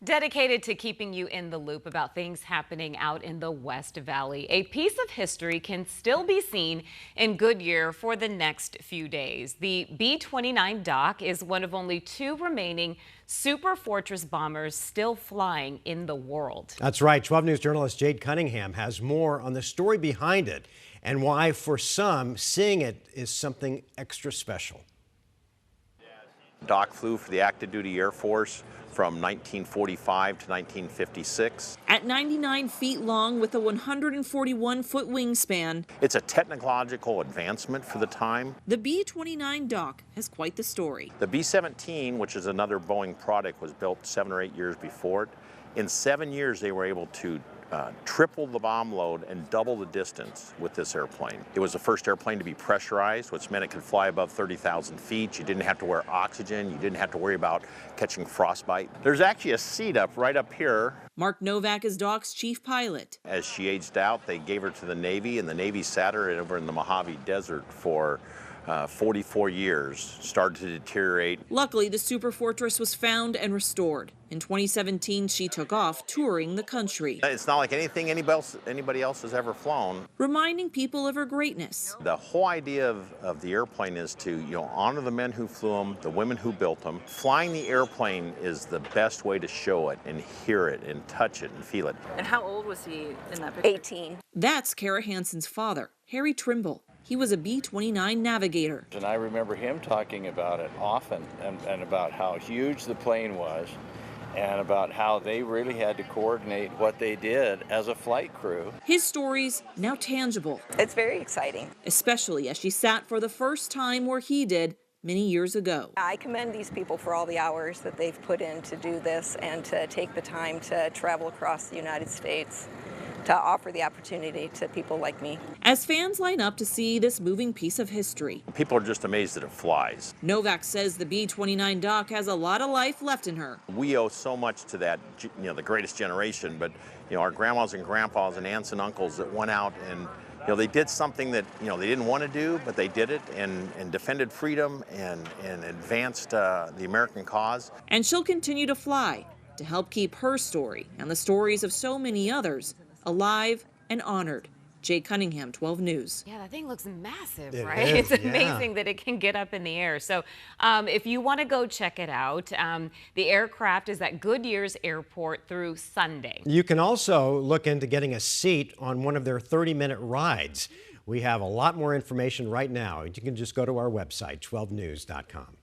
Dedicated to keeping you in the loop about things happening out in the West Valley, a piece of history can still be seen in Goodyear for the next few days. The B-29 dock is one of only two remaining Super Fortress bombers still flying in the world. That's right. 12 News journalist Jade Cunningham has more on the story behind it and why, for some, seeing it is something extra special. Doc flew for the active duty Air Force from 1945 to 1956. At 99 feet long with a 141-foot wingspan, It's a technological advancement for the time. the B-29 dock has quite the story. The B-17, which is another Boeing product, was built 7 or 8 years before it. In 7 years, they were able to triple the bomb load and double the distance with this airplane. It was the first airplane to be pressurized, which meant it could fly above 30,000 feet. You didn't have to wear oxygen. You didn't have to worry about catching frostbite. There's actually a seat right up here. Mark Novak is dock's chief pilot. As she aged out, they gave her to the Navy, and the Navy sat her over in the Mojave Desert for 44 years, started to deteriorate. Luckily, the Super Fortress was found and restored. In 2017, she took off touring the country. It's not like anything anybody else has ever flown. Reminding people of her greatness. The whole idea of the airplane is to, honor the men who flew them, the women who built them. Flying the airplane is the best way to show it and hear it and touch it and feel it. And how old was he in that picture? 18. That's Kara Hansen's father, Harry Trimble. He was a B-29 navigator. And I remember him talking about it often and about how huge the plane was and about how they really had to coordinate what they did as a flight crew. His stories now tangible. It's very exciting. Especially as she sat for the first time where he did many years ago. I commend these people for all the hours that they've put in to do this and to take the time to travel across the United States to offer the opportunity to people like me. As fans line up to see this moving piece of history, People are just amazed that it flies. Novak says the B-29 dock has a lot of life left in her. We owe so much to that, the greatest generation, but our grandmas and grandpas and aunts and uncles that went out and they did something that they didn't want to do, but they did it and defended freedom and advanced the American cause. And she'll continue to fly to help keep her story and the stories of so many others alive and honored. Jade Cunningham, 12 News. Yeah, that thing looks massive, It right? is, It's yeah. amazing that it can get up in the air. So if you want to go check it out, the aircraft is at Goodyear's airport through Sunday. You can also look into getting a seat on one of their 30-minute rides. We have a lot more information right now. You can just go to our website, 12news.com.